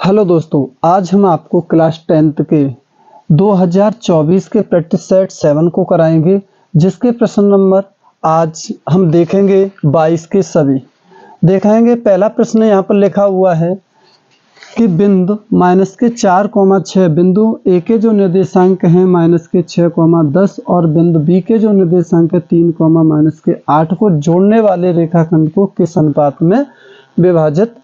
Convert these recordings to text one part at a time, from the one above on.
Hello दोस्तों, आज हम आपको क्लास 10th के 2024 के प्रैक्टिस सेट 7 को कराएंगे, जिसके प्रश्न नंबर आज हम देखेंगे 22 के सभी देखेंगे। पहला प्रश्न यहाँ पर लिखा हुआ है कि बिंदु -4,6 बिंदु ए के जो निर्देशांक हैं -6,10 और बिंदु बी के जो निर्देशांक है 3,-8 को जोड़ने वाले रेखाखंड को किस अनुपात में विभाजित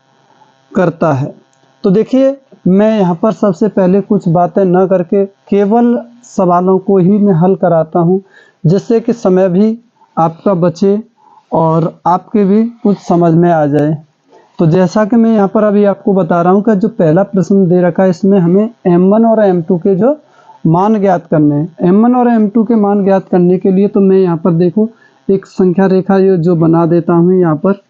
करता है। तो देखिए, मैं यहाँ पर सबसे पहले कुछ बातें न करके केवल सवालों को ही मैं हल कराता हूँ, जिससे कि समय भी आपका बचे और आपके भी कुछ समझ में आ जाए। तो जैसा कि मैं यहाँ पर अभी आपको बता रहा हूँ कि जो पहला प्रश्न दे रखा है, इसमें हमें m1 और m2 के जो मान ज्ञात करने हैं। m1 और m2 के मान ज्ञात करने के लिए तो मैं यहाँ पर देखो एक संख्या रेखा ये जो बना देता हूँ। यहाँ पर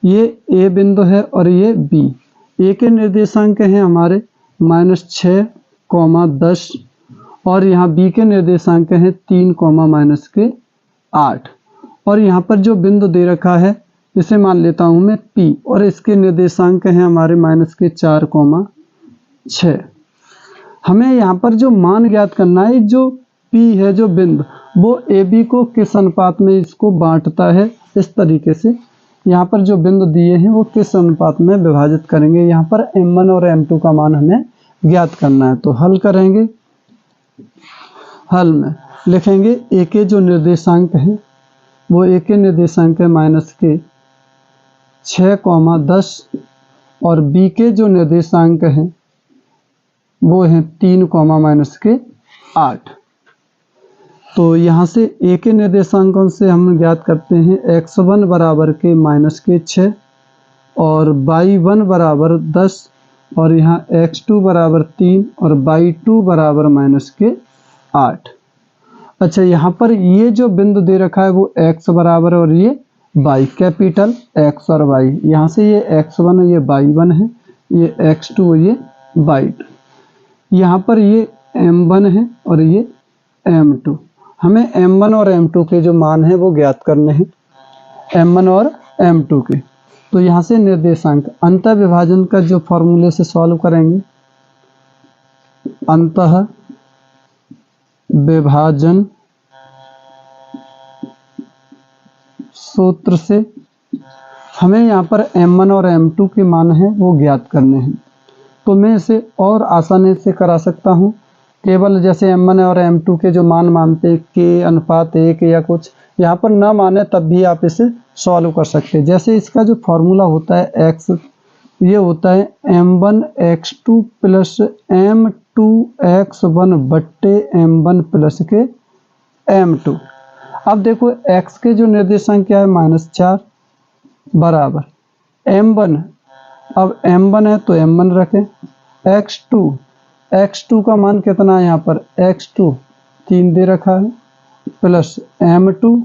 ये a बिंदु है और ये b। ए के निर्देशांक हैं हमारे -6,10 और यहाँ बी के निर्देशांक हैं 3,-8 और यहाँ पर जो बिंदु दे रखा है इसे मान लेता हूँ मैं P और इसके निर्देशांक हैं हमारे -4,6। हमें यहाँ पर जो मान ज्ञात करना है, जो P है जो बिंदु, वो AB को किस अनुपात में इसको बांटता है। इस तरीके से यहाँ पर जो बिंदु दिए हैं वो किस अनुपात में विभाजित करेंगे। यहाँ पर m1 और m2 का मान हमें ज्ञात करना है। तो हल करेंगे। हल में लिखेंगे a के जो निर्देशांक हैं वो a के निर्देशांक है -6,10 और b के जो निर्देशांक हैं वो हैं 3,-8। तो यहाँ से a के निर्देशांकों से हम ज्ञात करते हैं x1 बराबर के -6 और y1 बराबर 10 और यहाँ x2 बराबर 3 और y2 बराबर -8। अच्छा, यहाँ पर ये जो बिंदु दे रखा है वो x बराबर और ये y, कैपिटल x और y। यहाँ से ये x1 ये y1 है, ये x2 ये y2। यहाँ पर ये m1 है और ये m2। हमें m1 और m2 के जो मान हैं वो ज्ञात करने हैं, m1 और m2 के। तो यहाँ से निर्देशांक अंतः विभाजन का जो फॉर्मूले से सॉल्व करेंगे, अंतः विभाजन सूत्र से हमें यहाँ पर m1 और m2 के मान हैं वो ज्ञात करने हैं। तो मैं इसे और आसानी से करा सकता हूँ, केवल जैसे m1 और m2 के जो मान मानते के अनुपात 1 या कुछ यहाँ पर ना माने तब भी आप इसे सॉल्व कर सकते हैं। जैसे इसका जो फॉर्मूला होता है x, ये होता है m1 x2 plus m2 x1 बट्टे m1 प्लस के m2। अब देखो x के जो निर्देशांक क्या है -4 बराबर m1। अब m1 है तो m1 रखें, x2 का मान कितना है, यहाँ पर x2 3 दे रखा है प्लस m2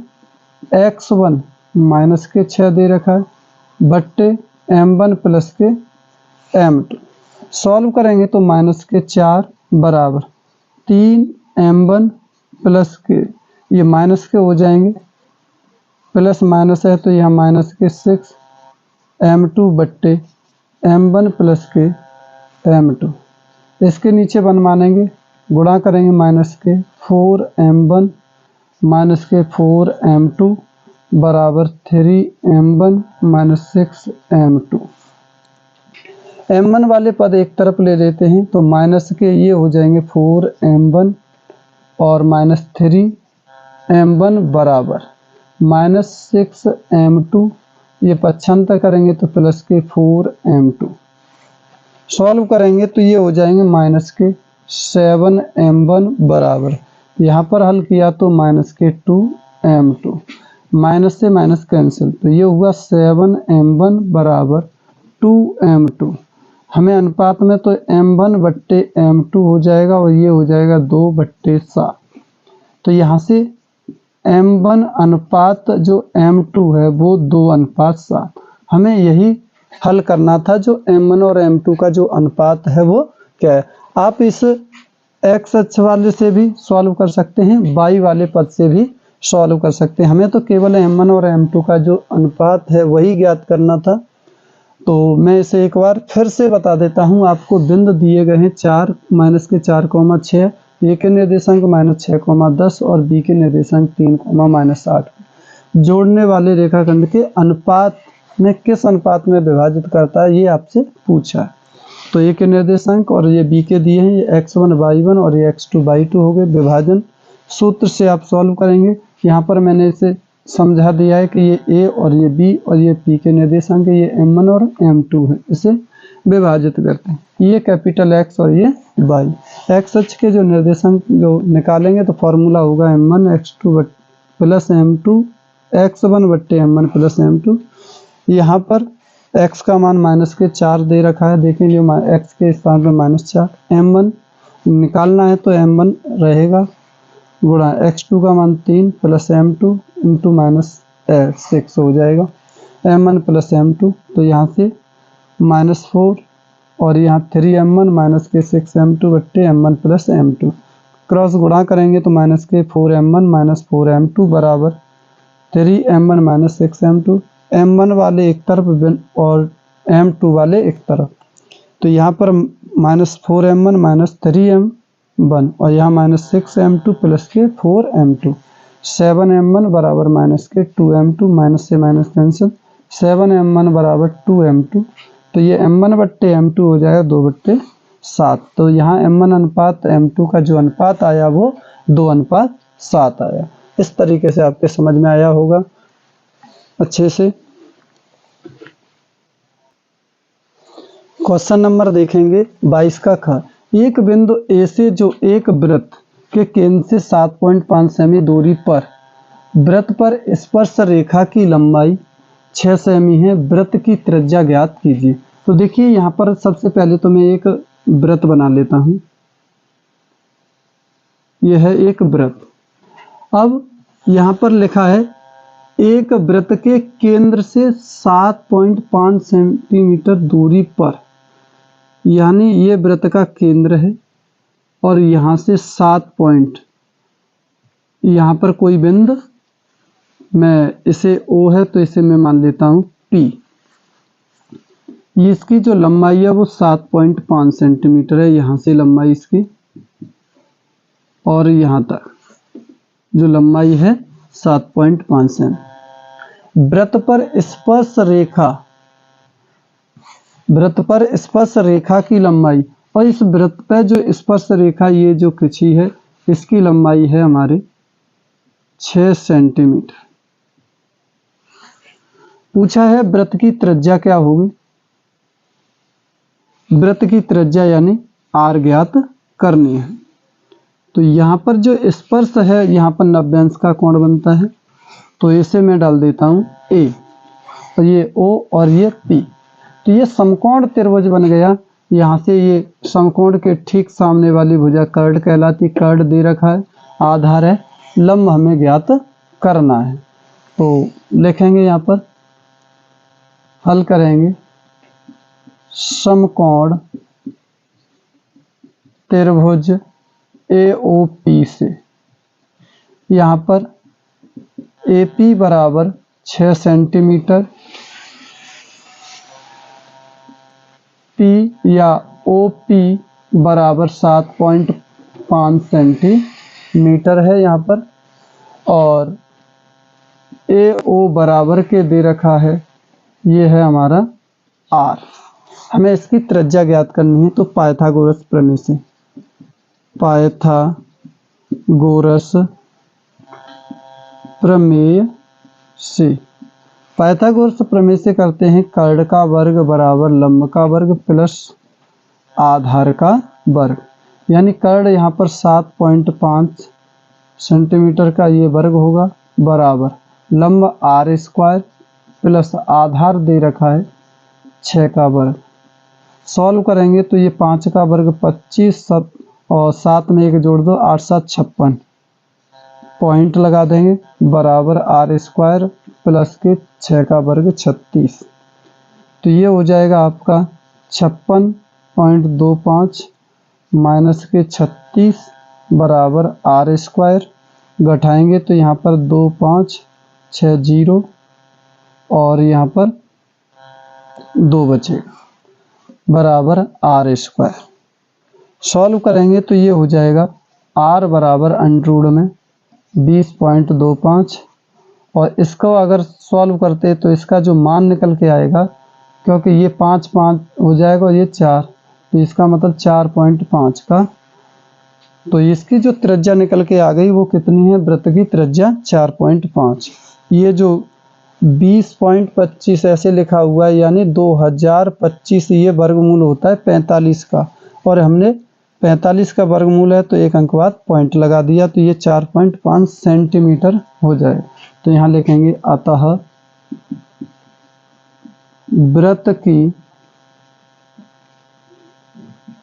x1 -6 दे रखा है बट्टे m1 प्लस के m2। सॉल्व करेंगे तो -4 बराबर 3 m1 प्लस के, ये माइनस के हो जाएंगे, प्लस माइनस है तो यहाँ -6 m2 बट्टे m1 प्लस के m2। इसके नीचे बन मानेंगे, गुणा करेंगे -4 m1 -4 m2 बराबर 3 m1 -6 m2। m1 वाले पद एक तरफ ले लेते हैं तो माइनस के ये हो जाएंगे 4 m1 और -3 m1 बराबर -6 m2। ये पक्षांतर करेंगे तो प्लस के 4 m2। सॉल्व करेंगे तो ये हो जाएंगे -7 m1 बराबर, यहाँ पर हल किया तो -2 m2। माइनस से माइनस कैंसिल, तो ये हुआ 7 m1 बराबर 2 m2। हमें अनुपात में तो m1 बट्टे m2 हो जाएगा और ये हो जाएगा 2/7। तो यहाँ से m1 अनुपात जो m2 है वो 2:7। हमें यही हल करना था, जो m1 और m2 का जो अनुपात है वो क्या है। आप इस x अक्ष वाले से भी सॉल्व कर सकते हैं, y वाले पद से भी सॉल्व कर सकते हैं। हमें तो केवल m1 और m2 का जो अनुपात है वही ज्ञात करना था। तो मैं इसे एक बार फिर से बता देता हूँ आपको। बिंदु दिए गए हैं 4 माइनस के 4,6, ए के निर्देशांक -6,10 और बी के निर्देशांक 3,-8। जोड़ने वाले रेखाखंड के अनुपात में किस अनुपात में विभाजित करता है, ये आपसे पूछा है। तो ए के निर्देशांक और ये बी के दिए हैं, ये x1 y1 और ये x2 y2 हो गए। विभाजन सूत्र से आप सॉल्व करेंगे। यहाँ पर मैंने इसे समझा दिया है कि ये ए और ये बी और ये पी के निर्देशांक है, ये m1 और m2 है। इसे विभाजित करते हैं, ये कैपिटल X और ये y। x अक्ष के जो निर्देशांक जो निकालेंगे तो फॉर्मूला होगा m1 x2 plus m2 x1 बट्टे m1 प्लस m2। यहाँ पर x का मान -4 दे रखा है, देखेंगे x के स्थान पर -4। m1 निकालना है तो m1 रहेगा गुणा x2 का मान 3 प्लस m2 इंटू -6 हो जाएगा m1 प्लस m2। तो यहाँ से -4 और यहाँ 3m1 माइनस के 6m2 बट्टे m1 प्लस m2। क्रॉस गुणा करेंगे तो माइनस के 4m1 माइनस 4m2 बराबर 3m1 माइनस 6m2। m1 वाले एक तरफ और m2 वाले एक तरफ, तो यहाँ पर -4m1 माइनस 3m1 और यहाँ -6m2 प्लस के 4m2। 7m1 बराबर माइनस के 2m2, माइनस से माइनस कैंसिल, 7m1 बराबर 2m2। तो ये m1 बट्टे m2 हो जाएगा 2/7। तो यहाँ m1 अनुपात m2 का जो अनुपात आया वो 2:7 आया। इस तरीके से आपके समझ में आया होगा अच्छे से। क्वेश्चन नंबर देखेंगे 22 का ख। एक बिंदु ए से जो एक वृत्त के केंद्र से 7.5 सेमी दूरी पर वृत्त पर स्पर्श रेखा की लंबाई 6 सेमी है, वृत्त की त्रिज्या ज्ञात कीजिए। तो देखिए यहाँ पर सबसे पहले तो मैं एक वृत्त बना लेता हूँ। यह है एक वृत्त। अब यहाँ पर लिखा है एक वृत्त के केंद्र से 7.5 सेंटीमीटर दूरी पर, यानी ये वृत्त का केंद्र है और यहाँ से 7 पॉइंट, यहाँ पर कोई बिंदु, मैं इसे O है तो इसे मैं मान लेता हूँ P। इसकी जो लंबाई है वो 7.5 सेंटीमीटर है, यहाँ से लंबाई इसकी और यहाँ तक जो लंबाई है 7.5 सेंटीमीटर। वृत्त पर स्पर्श रेखा की लंबाई, और इस वृत्त पर जो स्पर्श रेखा ये जो खींची है इसकी लंबाई है हमारे 6 सेंटीमीटर। पूछा है वृत्त की त्रिज्या क्या होगी। वृत्त की त्रिज्या यानी r ज्ञात करनी है। तो यहाँ पर जो स्पर्श है यहाँ पर 90 अंश का कोण बनता है, तो इसे मैं डाल देता हूँ A और ये O और ये P। तो ये समकोण त्रिभुज बन गया। यहाँ से ये समकोण के ठीक सामने वाली भुजा कर्ड कहलाती, कर्ड दे रखा है, आधार है, लंब हमें ज्ञात करना है। तो लिखेंगे यहाँ पर, हल करेंगे, समकोण त्रिभुज AOP से यहाँ पर AP बराबर 6 सेंटीमीटर, P या OP बराबर 7.5 सेंटीमीटर है यहाँ पर, और AO बराबर के दे रखा है, ये है हमारा R। हमें इसकी त्रिज्या ज्ञात करनी है। तो पाइथागोरस प्रमेय से, पाइथागोरस प्रमेय से करते हैं कर्ड का वर्ग बराबर लंब का वर्ग प्लस आधार का वर्ग, यानी कर्ड यहाँ पर 7.5 सेंटीमीटर का ये वर्ग होगा बराबर लंब r² प्लस आधार दे रखा है 6 का वर्ग। सॉल्व करेंगे तो ये 5 का वर्ग 25 और 7 में 1 जोड़ दो 8 7 56, पॉइंट लगा देंगे बराबर r² प्लस के 6 का वर्ग 36। तो ये हो जाएगा आपका 56.25 माइनस के 36 बराबर r²। घटाएंगे तो यहाँ पर 2 5 6 0 और यहाँ पर 2 बचेगा बराबर आर स्क्वायर। सॉल्व करेंगे तो ये हो जाएगा आर बराबर अंडर में 20.25 और इसको अगर सॉल्व करते तो इसका जो मान निकल के आएगा, क्योंकि ये 5 5 हो जाएगा और ये 4, तो इसका मतलब 4.5 का, तो इसकी जो त्रिज्या निकल के आ गई वो कितनी है, वृत्त की त्रिज्या 4.5। ये जो 20.25 ऐसे लिखा हुआ है यानी 2025 ये वर्गमूल होता है 45 का, और हमने 45 का वर्गमूल है तो एक अंक बाद पॉइंट लगा दिया, तो ये 4.5 सेंटीमीटर हो जाए। तो यहाँ लिखेंगे अतः वृत्त की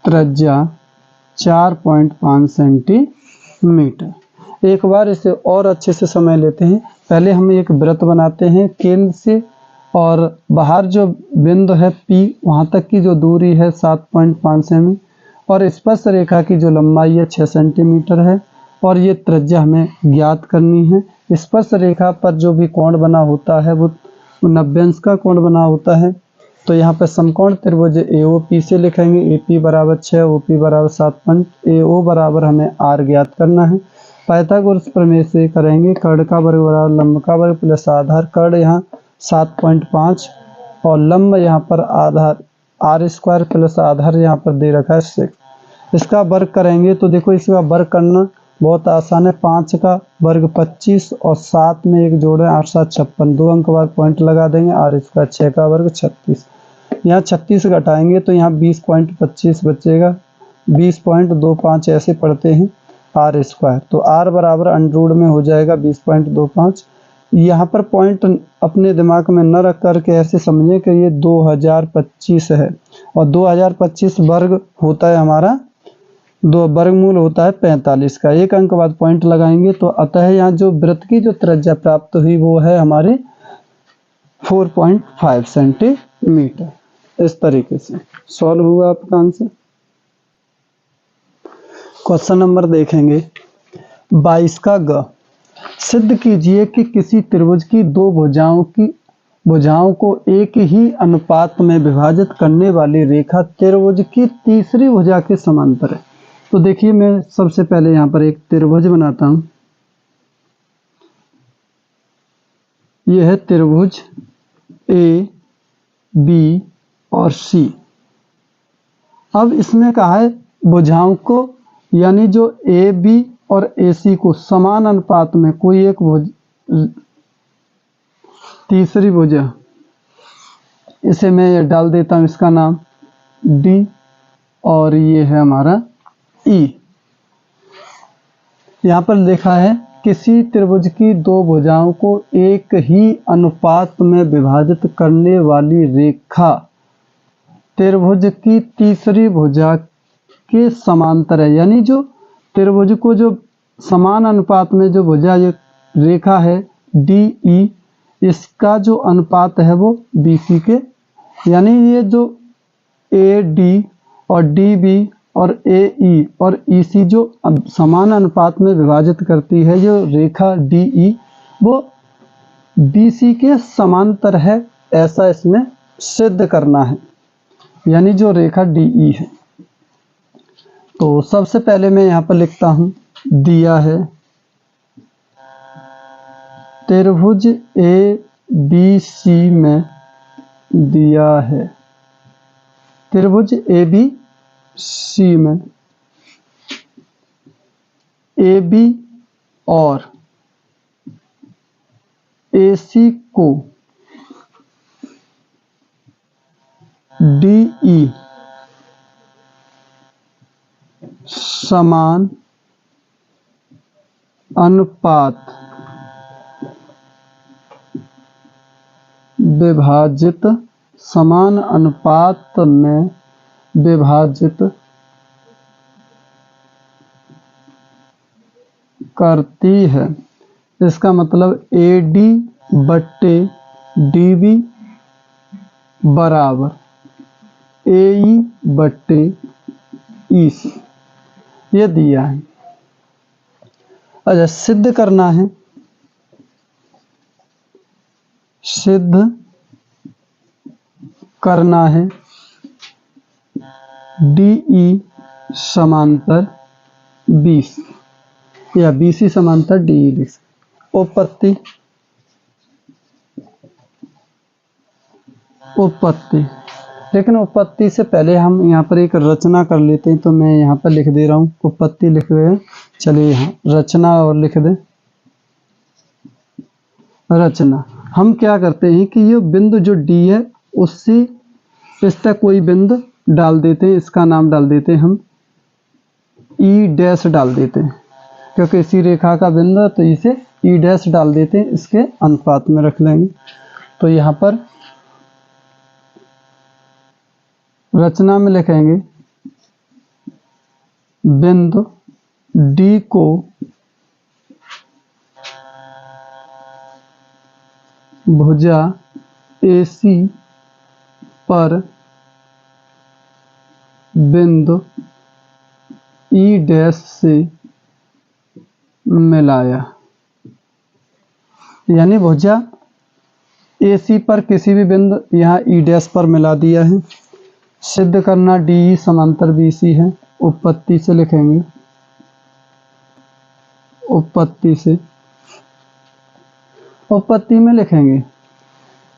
त्रिज्या 4.5 सेंटीमीटर। एक बार इसे और अच्छे से समझ लेते हैं। पहले हम एक वृत्त बनाते हैं केंद्र से, और बाहर जो बिंदु है P वहाँ तक की जो दूरी है 7.5 सेमी, और स्पर्श रेखा की जो लंबाई है 6 सेंटीमीटर है, और ये त्रिज्या हमें ज्ञात करनी है। स्पर्श रेखा पर जो भी कोण बना होता है वो 90 अंश का कोण बना होता है। तो यहाँ पे समकोण त्रिभुज AOP से लिखेंगे AP बराबर 6, OP बराबर 7, AO बराबर हमें R ज्ञात करना है। पाइथागोरस प्रमेय से करेंगे कर्ण का वर्ग बराबर लंब का वर्ग प्लस आधार, कर्ण यहाँ 7.5 और लंब यहाँ पर आधार आर स्क्वायर प्लस आधार यहाँ पर दे रखा है 6। इसका वर्ग करेंगे तो देखो इसका वर्ग करना बहुत आसान है। 5 का वर्ग 25 और 7 में एक जोड़े 8 7 56, 2 अंक बाद पॉइंट लगा देंगे। आर स्क्वायर 6 का वर्ग 36, यहाँ 36 घटाएंगे तो यहाँ 20.25 बचेगा, 20.25 ऐसे पढ़ते हैं आर स्क्वायर। तो आर बराबर अंडर में हो जाएगा 20.25। यहाँ पर पॉइंट अपने दिमाग में न रख करके ऐसे समझें कि ये 2025 है, और 2025 वर्ग होता है हमारा, दो वर्गमूल होता है 45 का। एक अंक बाद पॉइंट लगाएंगे तो अतः यहाँ जो वृत्त की जो त्रिज्या प्राप्त हुई वो है हमारे 4.5 सेंटीमीटर। इस तरीके से सॉल्व हुआ आपका आंसर। क्वेश्चन नंबर देखेंगे 22 का ग। सिद्ध कीजिए कि किसी त्रिभुज की दो भुजाओं को एक ही अनुपात में विभाजित करने वाली रेखा त्रिभुज की तीसरी भुजा के समांतर है। तो देखिए मैं सबसे पहले यहाँ पर एक त्रिभुज बनाता हूँ। यह है त्रिभुज A, B और C। अब इसमें कहा है भुजाओं को, यानी जो AB और AC को समान अनुपात में कोई एक तीसरी भुजा, इसे मैं ये डाल देता हूँ, इसका नाम D और ये है हमारा E। यहाँ पर लिखा है किसी त्रिभुज की दो भुजाओं को एक ही अनुपात में विभाजित करने वाली रेखा त्रिभुज की तीसरी भुजा के समांतर है। यानी जो त्रिभुज को जो समान अनुपात में जो भुजा ये रेखा है DE, इसका जो अनुपात है वो BC के, यानी ये जो AD और DB और AE और EC जो समान अनुपात में विभाजित करती है, जो रेखा DE वो BC के समांतर है, ऐसा इसमें सिद्ध करना है। यानी जो रेखा DE है, तो सबसे पहले मैं यहाँ पर लिखता हूँ, दिया है त्रिभुज ABC में दिया है त्रिभुज ABC में AB और AC को DE समान अनुपात विभाजित, समान अनुपात में विभाजित करती है। इसका मतलब AD बट्टे DB बराबर AE बट्टे EC, ये दिया है। अच्छा, सिद्ध करना है। सिद्ध करना है DE समांतर BC या BC समांतर DE लिख सकते। उत्पत्ति, लेकिन उत्पत्ति से पहले हम यहाँ पर एक रचना कर लेते हैं, तो मैं यहाँ पर लिख दे रहा हूँ, उत्पत्ति लिख रहे हैं। चलिए यहाँ रचना और लिख दें। रचना हम क्या करते हैं कि ये बिंदु जो D है उससे इस तक कोई बिंदु डाल देते हैं, इसका नाम डाल देते हैं हम E' डाल देते हैं, क्योंकि इसी रेखा का बिंदु है तो इसे E' डाल देते हैं, इसके अनुपात में रख लेंगे। तो यहाँ पर रचना में लिखेंगे बिंदु D को भुजा AC पर बिंदु E' से मिलाया, यानी भुजा AC पर किसी भी बिंदु यहाँ E' पर मिला दिया है। सिद्ध करना DE समांतर BC है। उत्पत्ति से लिखेंगे, उत्पत्ति में लिखेंगे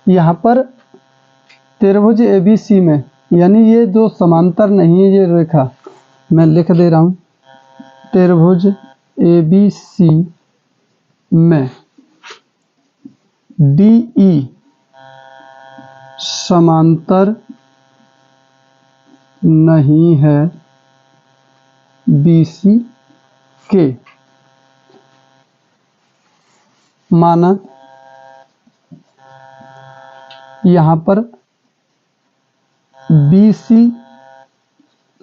यहाँ पर त्रिभुज ABC में, यानी ये जो समांतर नहीं है ये रेखा, मैं लिख दे रहा हूँ त्रिभुज ABC में DE समांतर नहीं है BC के। माना यहाँ पर BC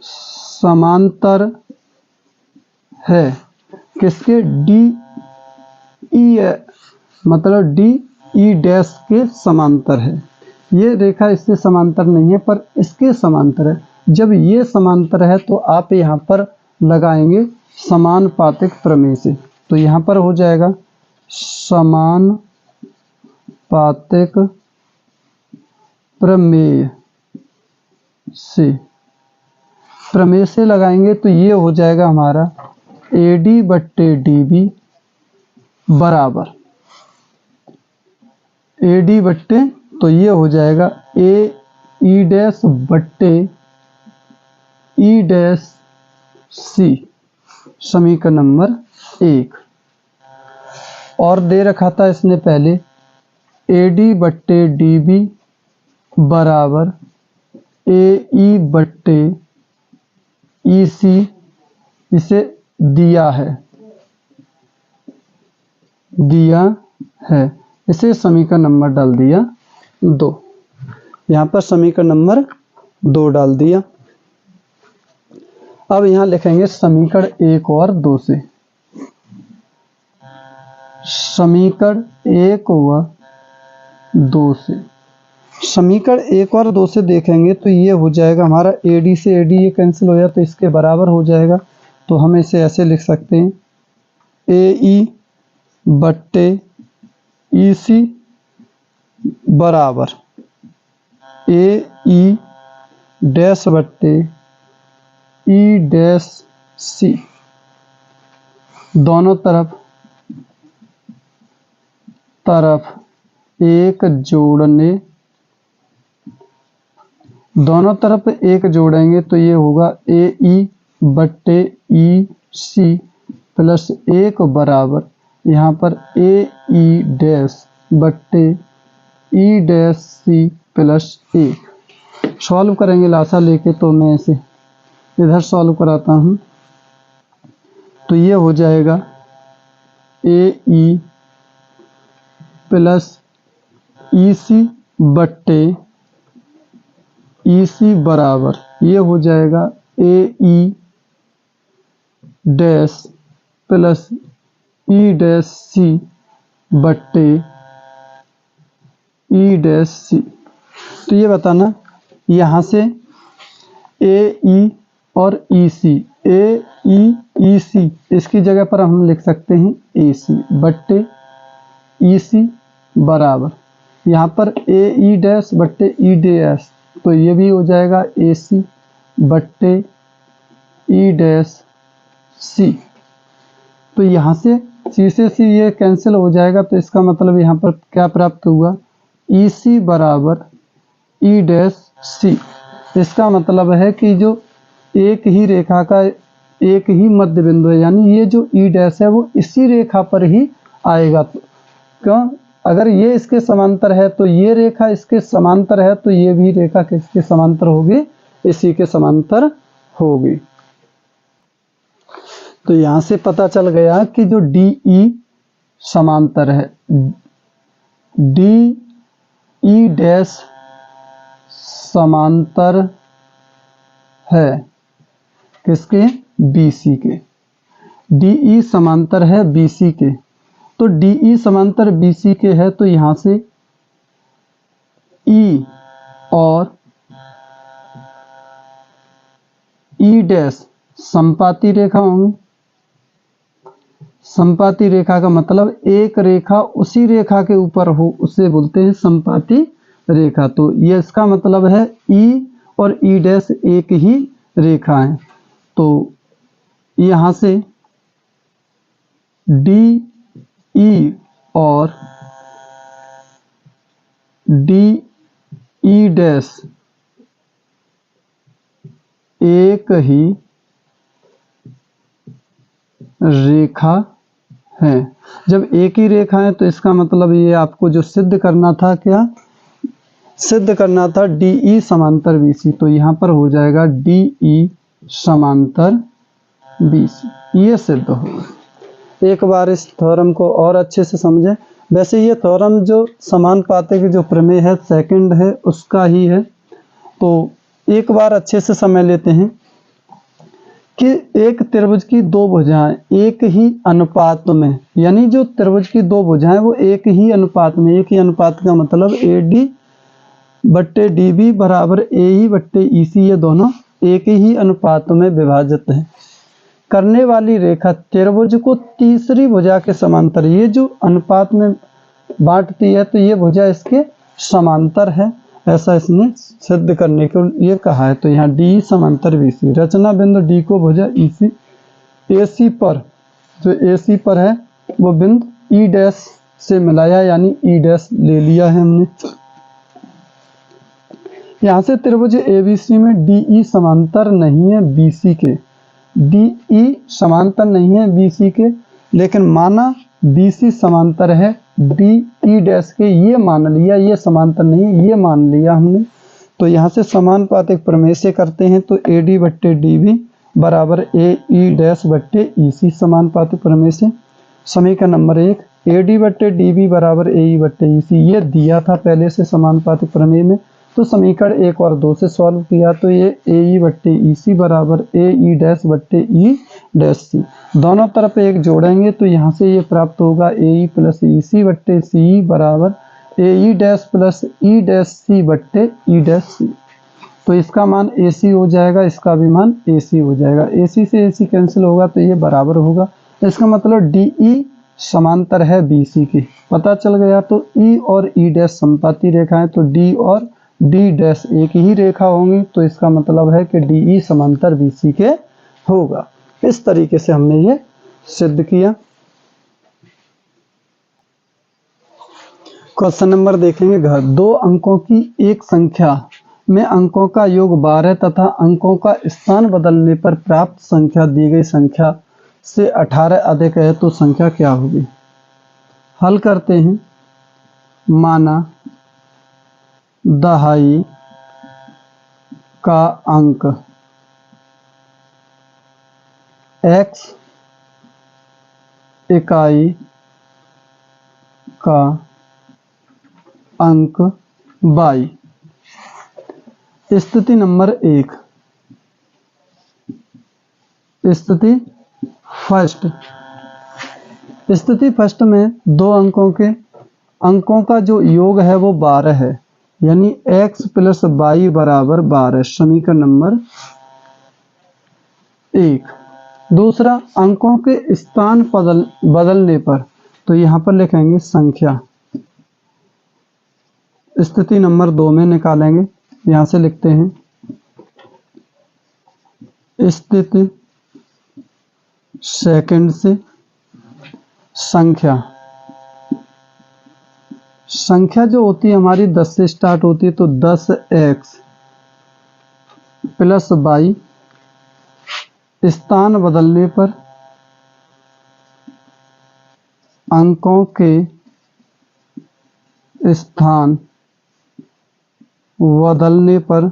समांतर है किसके, DE, मतलब DE' के समांतर है। ये रेखा इससे समांतर नहीं है पर इसके समांतर है। जब ये समांतर है तो आप यहाँ पर लगाएंगे समानुपातिक प्रमेय से, तो यहाँ पर हो जाएगा समानुपातिक प्रमेय से लगाएंगे तो ये हो जाएगा हमारा AD/DB बराबर AD/, तो ये हो जाएगा AE'/E'(C) समीकरण नंबर 1। और दे रखा था इसने पहले AD/DB बराबर AE/EC, इसे दिया है, इसे समीकरण नंबर डाल दिया 2। यहाँ पर समीकरण नंबर 2 डाल दिया। अब यहाँ लिखेंगे समीकरण 1 और 2 से। समीकरण 1 व 2 से, समीकरण 1 और 2 से देखेंगे तो ये हो जाएगा हमारा AD से AD ये कैंसिल हो जाए तो इसके बराबर हो जाएगा। तो हम इसे ऐसे लिख सकते हैं AE/EC बराबर AE'/E'(C) दोनों तरफ एक जोड़ने, दोनों तरफ एक जोड़ेंगे तो ये होगा AE/EC प्लस 1 बराबर यहाँ पर AE'/E'(C प्लस 1। सॉल्व करेंगे लासा लेके, तो मैं इसे इधर सॉल्व कराता हूँ। तो ये हो जाएगा AE+EC/EC बराबर ये हो जाएगा AE'/E'(C) तो ये बताना यहाँ से AE और EC, AE/EC इसकी जगह पर हम लिख सकते हैं AC/EC बराबर यहाँ पर AE'/E', तो ये भी हो जाएगा AC बट्टे E डैश C। तो यहाँ से C से C ये कैंसिल हो जाएगा, तो इसका मतलब यहाँ पर क्या प्राप्त हुआ, EC बराबर E डैश C। इसका मतलब है कि जो एक ही रेखा का एक ही मध्य बिंदु है, यानी ये जो E डैश है वो इसी रेखा पर ही आएगा। तो क्यों, अगर ये इसके समांतर है तो ये रेखा इसके समांतर है, तो ये भी रेखा किसके समांतर होगी, इसी के समांतर होगी। तो यहाँ से पता चल गया कि जो DE समांतर है, DE डैश समांतर है किसके, BC के। DE समांतर है BC के, तो DE समांतर BC के है, तो यहाँ से E और E डैश समपाती रेखा होंगी। समपाती रेखा का मतलब एक रेखा उसी रेखा के ऊपर हो, उसे बोलते हैं समपाती रेखा। तो ये इसका मतलब है E और E डैश एक ही रेखा है। तो यहाँ से DE और DE डैश एक ही रेखा है। जब एक ही रेखा है तो इसका मतलब ये आपको जो सिद्ध करना था, क्या सिद्ध करना था, DE समांतर BC। तो यहाँ पर हो जाएगा DE समांतर BC, ये सिद्ध होगा। एक बार इस थ्योरम को और अच्छे से समझें। वैसे ये थ्योरम जो समानुपातिक जो प्रमेय है सेकंड है उसका ही है, तो एक बार अच्छे से समझ लेते हैं कि एक त्रिभुज की दो भुजाएं एक ही अनुपात में, यानी जो त्रिभुज की दो भुजाएं वो एक ही अनुपात में, एक ही अनुपात का मतलब AD बट्टे DB बराबर AE बट्टे EC, ये दोनों एक ही अनुपात में विभाजित हैं। करने वाली रेखा त्रिभुज को तीसरी भुजा के समांतर, ये जो अनुपात में बांटती है तो ये भुजा इसके समांतर है, ऐसा इसने सिद्ध करने को ये कहा है। तो यहाँ DE समांतर BC, रचना बिंदु D को भुजा EC AC पर, जो AC पर है वो बिंदु E डैश से मिलाया, यानी E डैश ले लिया है हमने। यहाँ से त्रिभुज ABC में DE समांतर नहीं है BC के, DE समांतर नहीं है BC के, लेकिन माना BC समांतर है DE डैश के, ये मान लिया, ये समांतर नहीं है ये मान लिया हमने। तो यहाँ से समानुपातिक प्रमेय से करते हैं, तो AD बट्टे DB बराबर AE डैश बट्टे EC, समानुपातिक प्रमेय से। समीकरण नंबर 1, AD बट्टे DB बराबर AE बट्टे EC, ये दिया था पहले से समानुपातिक प्रमेय में। तो समीकरण 1 और 2 से सॉल्व किया, तो ये AE बट्टे EC बराबर AE डैश बट्टे E डैश C, दोनों तरफ एक जोड़ेंगे तो यहाँ से ये प्राप्त होगा AE प्लस EC बट्टे CE बराबर AE dash plus E dash C बट्टे E डैश C। तो इसका मान AC हो जाएगा, इसका भी मान AC हो जाएगा, AC से AC कैंसिल होगा तो ये बराबर होगा। इसका मतलब DE समांतर है BC की, पता चल गया। तो E और E डैश समपाती रेखा है, तो D और D डैश एक ही रेखा होंगी, तो इसका मतलब है कि DE समांतर BC के होगा। इस तरीके से हमने ये सिद्ध किया। क्वेश्चन नंबर देखेंगे, घर दो अंकों की एक संख्या में अंकों का योग 12 तथा अंकों का स्थान बदलने पर प्राप्त संख्या दी गई संख्या से 18 अधिक है, तो संख्या क्या होगी। हल करते हैं। माना दहाई का अंक x, इकाई का अंक y। स्थिति नंबर 1, स्थिति फर्स्ट। स्थिति फर्स्ट में दो अंकों का जो योग है वो 12 है, यानी x प्लस y बराबर 12, समीकरण नंबर 1। दूसरा, अंकों के स्थान बदलने पर, तो यहाँ पर लिखेंगे संख्या। स्थिति नंबर 2 में निकालेंगे यहाँ से लिखते हैं स्थिति सेकंड से संख्या जो होती है हमारी 10 से स्टार्ट होती है, तो 10x प्लस y स्थान बदलने पर अंकों के स्थान बदलने पर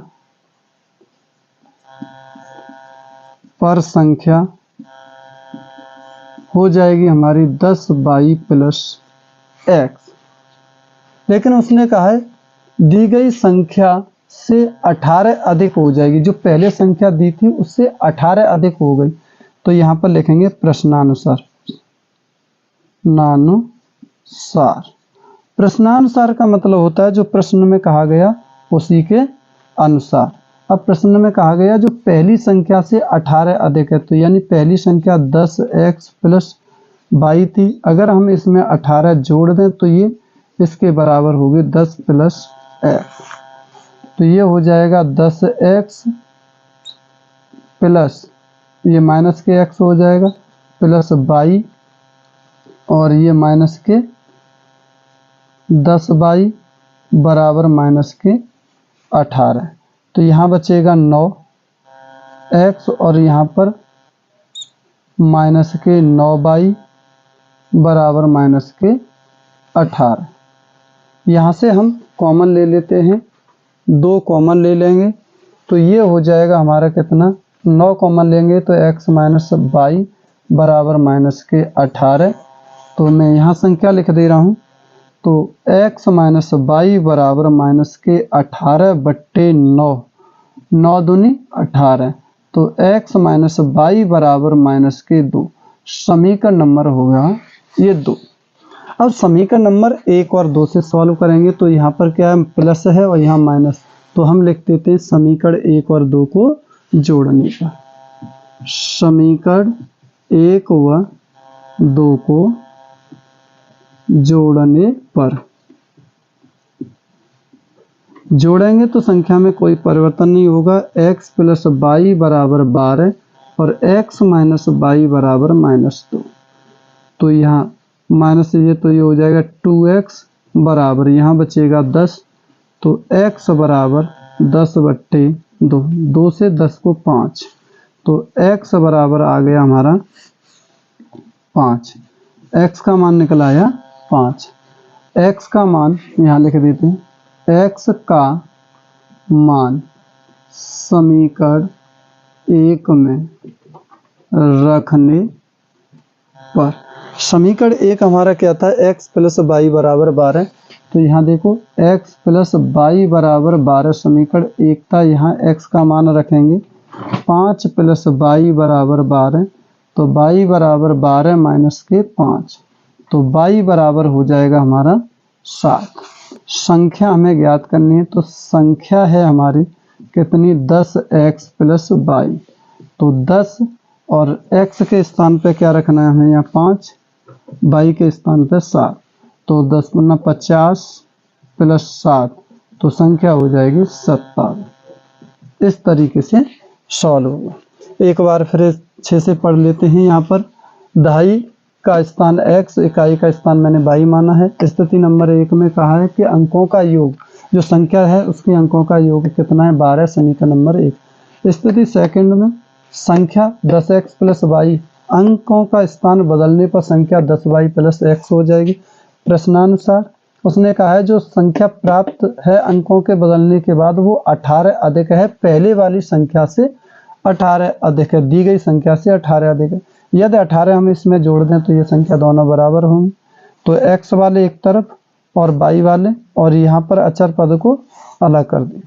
संख्या हो जाएगी हमारी 10y प्लस x। लेकिन उसने कहा है दी गई संख्या से 18 अधिक हो जाएगी, जो पहले संख्या दी थी उससे 18 अधिक हो गई। तो यहाँ पर लिखेंगे प्रश्नानुसार। प्रश्नानुसार का मतलब होता है जो प्रश्न में कहा गया उसी के अनुसार। अब प्रश्न में कहा गया जो पहली संख्या से 18 अधिक है, तो यानी पहली संख्या 10x प्लस y थी, अगर हम इसमें 18 जोड़ दें तो ये इसके बराबर होगी 10 प्लस x। तो ये हो जाएगा 10x प्लस ये माइनस के x हो जाएगा प्लस y और ये माइनस के 10y बराबर माइनस के 18। तो यहाँ बचेगा 9x और यहाँ पर माइनस के 9y बराबर माइनस के 18। यहाँ से हम कॉमन ले लेते हैं, 2 कॉमन ले लेंगे तो ये हो जाएगा हमारा कितना, 9 कॉमन लेंगे तो x माइनस y बराबर माइनस के 18। तो मैं यहाँ संख्या लिख दे रहा हूँ, तो x माइनस y बराबर माइनस के 18 बट्टे 9, 9 दूनी 18, तो x माइनस y बराबर माइनस के 2। समीकरण नंबर होगा ये 2। अब समीकरण नंबर 1 और 2 से सॉल्व करेंगे, तो यहाँ पर क्या है, प्लस है और यहाँ माइनस, तो हम लिख देते हैं समीकरण 1 और 2 को जोड़ने पर। समीकरण 1 व 2 को जोड़ने पर जोड़ेंगे तो संख्या में कोई परिवर्तन नहीं होगा। x प्लस y बराबर 12 और x माइनस y बराबर माइनस 2। तो यहाँ माइनस ये तो ये हो जाएगा 2x बराबर यहाँ बचेगा 10, तो x बराबर 10 बट्टे 2, 2 से 10 को 5, तो x बराबर आ गया हमारा 5। x का मान निकल आया 5। x का मान यहाँ लिख देते हैं, x का मान समीकरण 1 में रखने पर, समीकरण 1 हमारा क्या था, x प्लस y बराबर 12, तो यहाँ देखो x प्लस y बराबर 12 समीकरण 1 था। यहाँ x का मान रखेंगे 5 प्लस y बराबर 12, तो y बराबर 12 माइनस के 5, तो y बराबर हो जाएगा हमारा 7। संख्या हमें ज्ञात करनी है, तो संख्या है हमारी कितनी, 10x प्लस y, तो 10 और x के स्थान पे क्या रखना है हमें, यहाँ 5, y के स्थान पे 7, तो 10 गुना 50 प्लस 7, तो संख्या हो जाएगी 27। इस तरीके से सॉल्व होगा। एक बार फिर 6 से पढ़ लेते हैं। यहाँ पर दहाई का स्थान x, इकाई का स्थान मैंने y माना है। स्थिति नंबर 1 में कहा है कि अंकों का योग, जो संख्या है उसके अंकों का योग कितना है, 12, समीकरण नंबर 1। स्थिति सेकंड में संख्या 10x प्लस y, अंकों का स्थान बदलने पर संख्या 10y प्लस x हो जाएगी। प्रश्नानुसार उसने कहा है जो संख्या प्राप्त है अंकों के बदलने के बाद वो 18 अधिक है, पहले वाली संख्या से 18 अधिक है, दी गई संख्या से 18 अधिक है। यदि 18 हम इसमें जोड़ दें तो ये संख्या दोनों बराबर होंगी, तो x वाले एक तरफ और y वाले, और यहाँ पर अचर पद को अलग कर दें,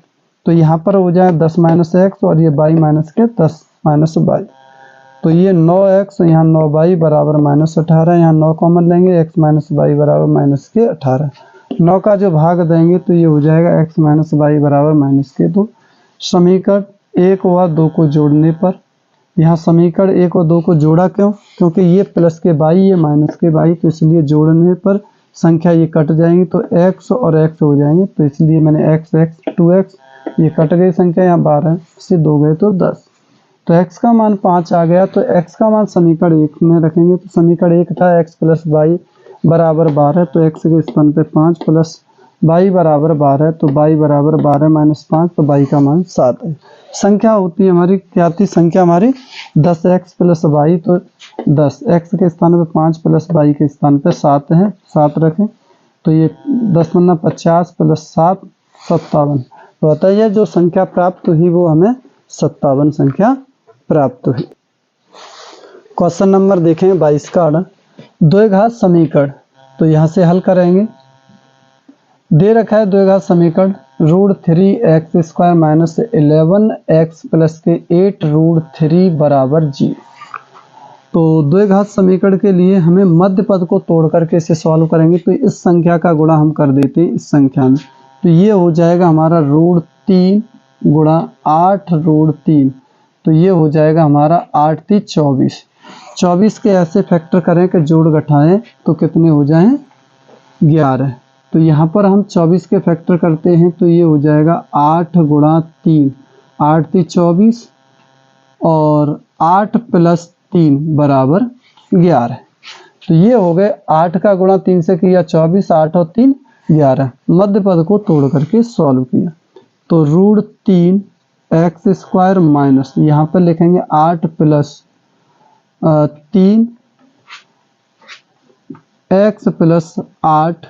तो यहाँ पर हो जाए 10 माइनस x और ये y माइनस के 10 माइनस y, तो ये 9x यहाँ 9y बराबर माइनस 18, यहाँ 9 कॉमन लेंगे, x माइनस y बराबर माइनस के 18, 9 का जो भाग देंगे तो ये हो जाएगा x माइनस y बराबर माइनस के 2। समीकरण 1 व 2 को जोड़ने पर, यहाँ समीकरण 1 और 2 को जोड़ा क्यों, क्योंकि ये प्लस के y ये माइनस के y, तो इसलिए जोड़ने पर संख्या ये कट जाएंगी तो x और x हो जाएंगे, तो इसलिए मैंने x 2x ये कट गई संख्या, यहाँ 12 से 2 गए तो 10। तो x का मान 5 आ गया, तो x का मान समीकरण 1 में रखेंगे। तो समीकरण 1 था x प्लस वाई बराबर 12, तो x के स्थान पे 5 प्लस y बराबर 12, तो y बराबर 12 माइनस 5, तो y का मान 7 है। संख्या होती है हमारी, क्या थी संख्या हमारी 10x प्लस वाई, तो 10 x के स्थान पे 5 प्लस y के स्थान पे 7 है, 7 रखें। तो ये 10 वरना 50 प्लस 7 57। तो बताइए जो संख्या प्राप्त हुई वो हमें 57 संख्या प्राप्त हुई। क्वेश्चन नंबर देखें 22 का द्विघात समीकरण। तो यहाँ से हल करेंगे। दे रखा है द्विघात समीकरण √3x² माइनस 11x प्लस के 8√3 बराबर 0। तो द्विघात समीकरण के लिए हमें मध्य पद को तोड़ करके इसे सॉल्व करेंगे। तो इस संख्या का गुणा हम कर देते हैं इस संख्या में, तो ये हो जाएगा हमारा √3 गुणा 8√3, तो ये हो जाएगा हमारा 8 3 24। 24 के ऐसे फैक्टर करें कि जोड़ घटाएं तो कितने हो जाएं 11। तो यहाँ पर हम 24 के फैक्टर करते हैं तो ये हो जाएगा 8 गुणा 3, 8 3 24 और 8 प्लस 3 बराबर 11। तो ये हो गए 8 का गुणा 3 से किया 24, 8 और 3 11। मध्य पद को तोड़ करके सॉल्व किया। तो √3x² माइनस यहाँ पर लिखेंगे 8 प्लस 3 x प्लस 8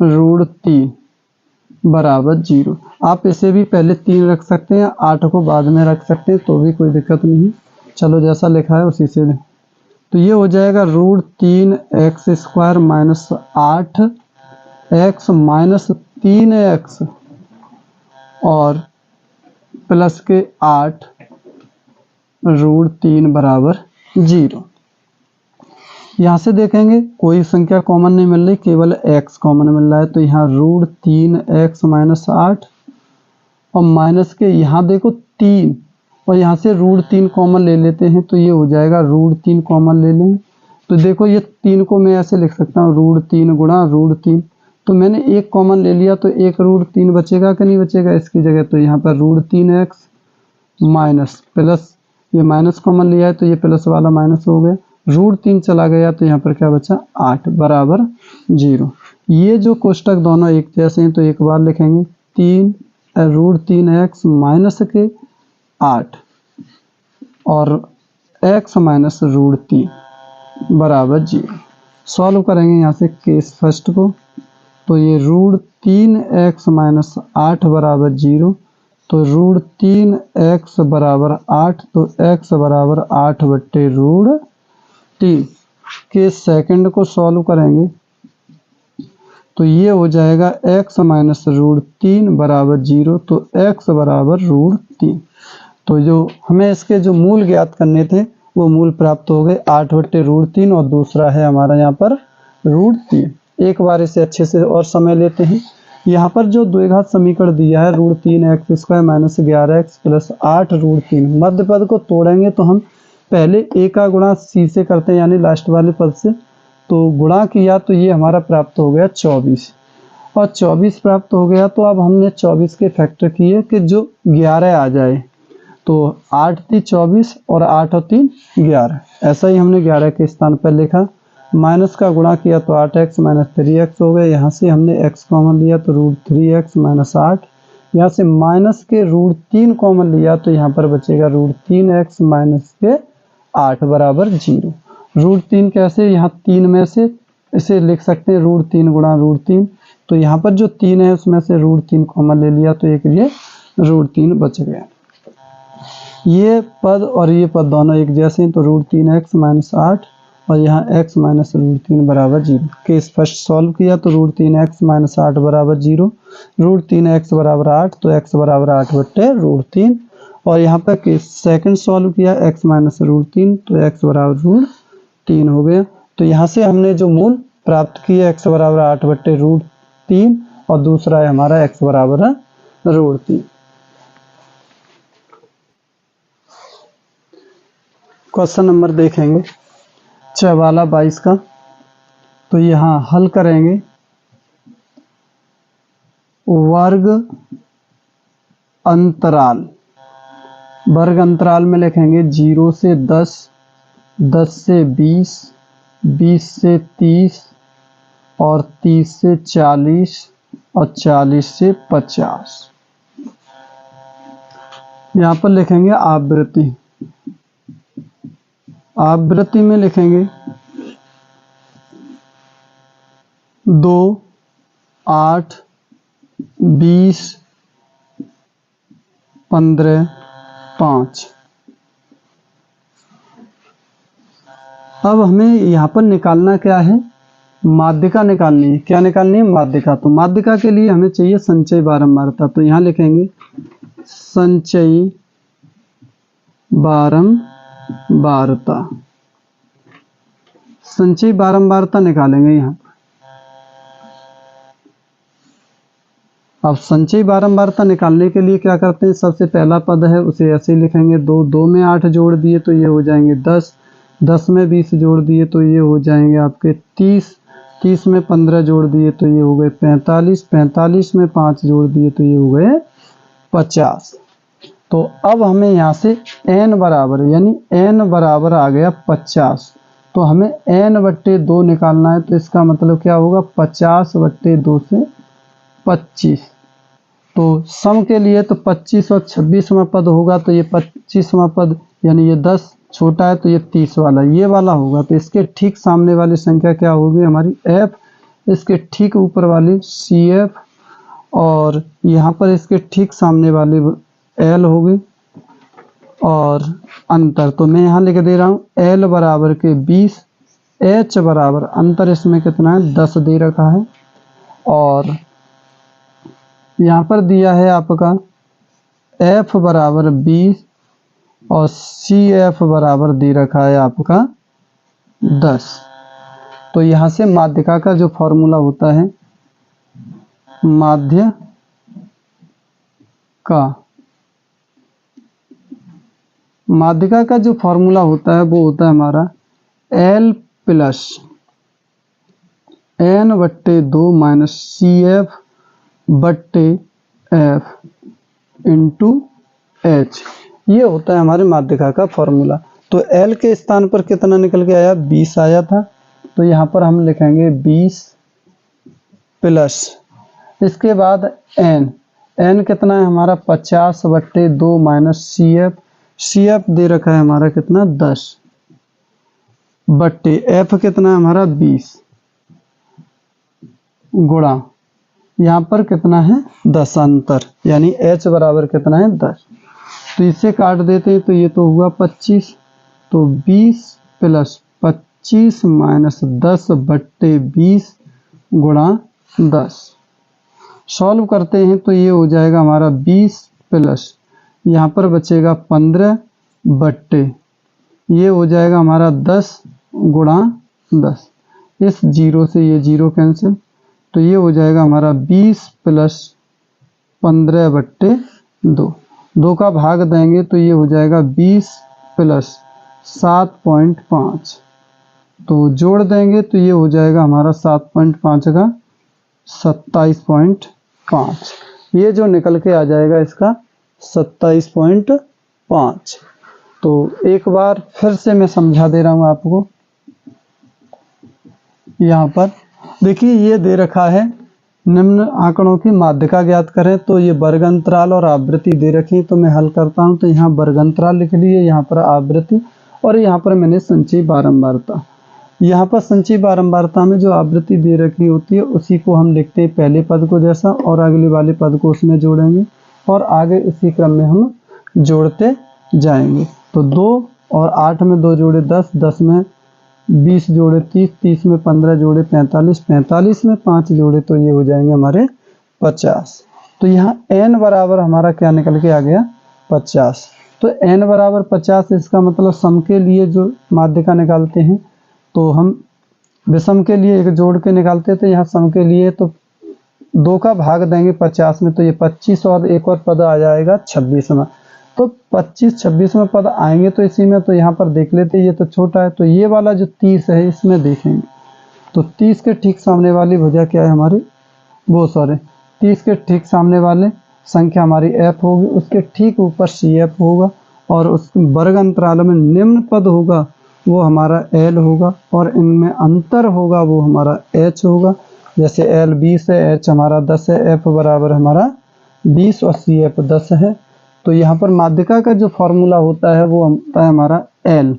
√3 बराबर 0। आप इसे भी पहले 3 रख सकते हैं, 8 को बाद में रख सकते हैं, तो भी कोई दिक्कत नहीं। चलो जैसा लिखा है उसी से। तो ये हो जाएगा √3x² minus 8x minus 3x और प्लस के 8 √3 बराबर 0। यहाँ से देखेंगे कोई संख्या कॉमन नहीं मिल रही, केवल x कॉमन मिल रहा है। तो यहाँ √3x माइनस 8 और माइनस के यहाँ देखो 3 और यहाँ से √3 कॉमन ले लेते हैं, तो ये हो जाएगा √3 कॉमन ले लें। तो देखो ये 3 को मैं ऐसे लिख सकता हूँ √3 गुणा √3। तो मैंने एक कॉमन ले लिया तो एक √3 बचेगा कि नहीं बचेगा इसकी जगह। तो यहाँ पर √3x माइनस प्लस, ये माइनस कॉमन लिया है तो ये प्लस वाला माइनस हो गया, √3 चला गया तो यहाँ पर क्या बचा 8 बराबर 0। ये जो कोष्टक दोनों एक जैसे हैं तो एक बार लिखेंगे √3x माइनस के 8 और x माइनस √3 बराबर 0। सॉल्व करेंगे यहाँ से केस फर्स्ट को। तो ये √3x माइनस 8 बराबर 0, तो √3x बराबर 8, तो x बराबर 8 बट्टे √3। के सेकंड को सॉल्व करेंगे तो ये हो जाएगा x माइनस √3 बराबर 0, तो x बराबर √3। तो जो हमें इसके जो मूल ज्ञात करने थे वो मूल प्राप्त हो गए 8 बट्टे √3 और दूसरा है हमारा यहाँ पर √3। एक बार इसे अच्छे से और समय लेते हैं। यहाँ पर जो द्विघात समीकरण दिया है √3x² माइनस 11x प्लस 8 √3, मध्य पद को तोड़ेंगे तो हम पहले a का गुणा c से करते हैं यानी लास्ट वाले पद से। तो गुणा किया तो ये हमारा प्राप्त हो गया 24 और 24 प्राप्त हो गया। तो अब हमने 24 के फैक्टर किए कि जो 11 आ जाए। तो 8 3 24 और 8 और 3 11, ऐसा ही हमने 11 के स्थान पर लिखा। माइनस का गुणा किया तो 8x माइनस 3x हो गया। यहाँ से हमने x कॉमन लिया तो √3x माइनस 8, यहाँ से माइनस के √3 कॉमन लिया तो यहाँ पर बचेगा √3x माइनस के 8 बराबर 0। √3 कैसे, यहाँ 3 में से इसे लिख सकते हैं √3 गुणा √3। तो यहाँ पर जो 3 है उसमें से √3 कॉमन ले लिया तो एक ये √3 बच गया। ये पद और ये पद दोनों एक जैसे हैं, तो √3x माइनस 8 और यहाँ x माइनस √3 बराबर 0। केस फर्स्ट सॉल्व किया तो √3x माइनस 8 बराबर 0, √3x बराबर 8, तो x बराबर 8 बट्टे √3। और यहाँ पर केस सेकंड सॉल्व किया x माइनस √3, तो x बराबर √3 हो गया। तो यहाँ से हमने जो मूल प्राप्त किया x बराबर 8 बट्टे √3 और दूसरा है हमारा x बराबर √3। क्वेश्चन नंबर देखेंगे 22 का। तो यहाँ हल करेंगे वर्ग अंतराल, वर्ग अंतराल में लिखेंगे 0 से 10, 10 से 20, 20 से 30 और 30 से 40 और 40 से 50। यहाँ पर लिखेंगे आवृत्ति, आवृत्ति में लिखेंगे 2, 8, 20, 15, 5। अब हमें यहाँ पर निकालना क्या है, माध्यिका निकालनी है। क्या निकालनी है, माध्यिका। तो माध्यिका के लिए हमें चाहिए संचयी बारंबारता। तो यहाँ लिखेंगे संचयी बारंबारता, संचयी बारंबारता निकालेंगे यहाँ। अब संचयी बारंबारता निकालने के लिए क्या करते हैं, सबसे पहला पद है उसे ऐसे लिखेंगे 2, 2 में 8 जोड़ दिए तो ये हो जाएंगे 10, 10 में 20 जोड़ दिए तो ये हो जाएंगे आपके 30, 30 में 15 जोड़ दिए तो ये हो गए 45, 45 में 5 जोड़ दिए तो ये हो गए 50। तो अब हमें यहाँ से n बराबर, यानी n बराबर आ गया 50। तो हमें n/2 निकालना है। तो इसका मतलब क्या होगा, 50/2 से 25। तो सम के लिए तो 25 और 26वां पद होगा। तो ये 25वां पद, यानी ये 10 छोटा है तो ये 30 वाला, ये वाला होगा। तो इसके ठीक सामने वाली संख्या क्या होगी हमारी, f। इसके ठीक ऊपर वाली cf, और यहाँ पर इसके ठीक सामने वाली l होगी, और अंतर तो मैं यहाँ लिख दे रहा हूँ l बराबर के 20, h बराबर अंतर इसमें कितना है 10 दे रखा है, और यहाँ पर दिया है आपका f बराबर 20 और cf बराबर दे रखा है आपका 10। तो यहाँ से माध्यिका का जो फॉर्मूला होता है, माध्यिका का जो फॉर्मूला होता है वो होता है हमारा L plus n/2 minus CF/F into H। ये होता है हमारे माध्यिका का फॉर्मूला। तो L के स्थान पर कितना निकल के आया, 20 आया था। तो यहाँ पर हम लिखेंगे 20 प्लस, इसके बाद n कितना है हमारा 50/2 माइनस CF दे रखा है हमारा कितना 10, बट्टे F कितना है हमारा 20, गुणा यहाँ पर कितना है 10 अंतर, यानी H बराबर कितना है 10। तो इसे काट देते हैं तो ये तो हुआ 25। तो 20 प्लस 25 माइनस 10/20 गुणा 10। सॉल्व करते हैं तो ये हो जाएगा हमारा 20 प्लस, यहाँ पर बचेगा 15 बट्टे, ये हो जाएगा हमारा 10 गुणा 10। इस 0 से ये 0 कैंसिल, तो ये हो जाएगा हमारा 20 प्लस 15/2। 2 का भाग देंगे तो ये हो जाएगा 20 प्लस 7.5। तो जोड़ देंगे तो ये हो जाएगा हमारा 7.5 का 27.5। ये जो निकल के आ जाएगा इसका 27.5। तो एक बार फिर से मैं समझा दे रहा हूँ आपको। यहाँ पर देखिए ये दे रखा है निम्न आंकड़ों की माध्यिका ज्ञात करें। तो ये वर्ग अंतराल और आवृत्ति दे रखी है। तो मैं हल करता हूँ। तो यहाँ वर्ग अंतराल लिख लिए, यहाँ पर आवृत्ति, और यहाँ पर मैंने संचयी बारंबारता। यहाँ पर संचयी बारंबारता में जो आवृत्ति दे रखी होती है उसी को हम लिखते हैं पहले पद को जैसा, और अगले वाले पद को उसमें जोड़ेंगे, और आगे इसी क्रम में हम जोड़ते जाएंगे। तो 2 और 8 में 2 जोड़े 10, 10 में 20 जोड़े 30, 30 में 15 जोड़े 45, 45 में 5 जोड़े तो ये हो जाएंगे हमारे 50। तो यहाँ n बराबर हमारा क्या निकल के आ गया 50। तो n बराबर 50, इसका मतलब सम के लिए जो माध्यिका निकालते हैं तो हम विषम के लिए एक जोड़ के निकालते हैं। तो यहाँ सम के लिए तो 2 का भाग देंगे 50 में, तो ये 25 और एक और पद आ जाएगा 26 में। तो 25 26 में पद आएंगे तो इसी में, तो यहाँ पर देख लेते हैं, ये तो छोटा है। तो ये वाला जो 30 है इसमें देखेंगे तो 30 के ठीक सामने वाली भुजा क्या है हमारी, 30 के ठीक सामने वाले संख्या हमारी f होगी, उसके ठीक ऊपर CF होगा और उस वर्ग अंतराल में निम्न पद होगा वो हमारा L होगा और इनमें अंतर होगा वो हमारा H होगा। जैसे L 20 है, H हमारा 10 है, F बराबर हमारा 20 और CF 10 है। तो यहाँ पर माध्यिका का जो फॉर्मूला होता है वो होता है हमारा L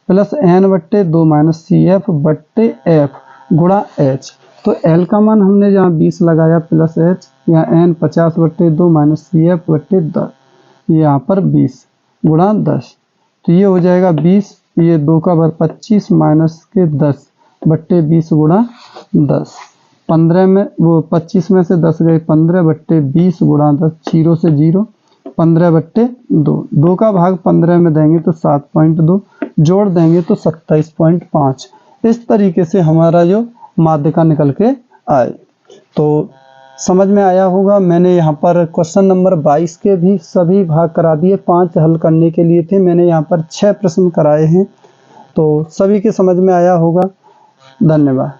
प्लस N बट्टे 2 माइनस CF बट्टे F गुणा H। तो L का मान हमने जहाँ 20 लगाया प्लस H, या N 50 बट्टे 2 माइनस CF बट्टे 10, यहाँ पर 20 गुणा 10। तो ये हो जाएगा 20, ये 2 का वर्ग 25 माइनस के 10 बट्टे 20 गुणा 10। 15 में वो 25 में से 10 गए 15 बट्टे 20 गुणा 10, 0 से 0, 15 बट्टे 2, 2 का भाग 15 में देंगे तो 7.2, जोड़ देंगे तो 27.5। इस तरीके से हमारा जो माध्यिका निकल के आए। तो समझ में आया होगा। मैंने यहाँ पर क्वेश्चन नंबर 22 के भी सभी भाग करा दिए, 5 हल करने के लिए थे, मैंने यहाँ पर 6 प्रश्न कराए हैं। तो सभी के समझ में आया होगा। धन्यवाद।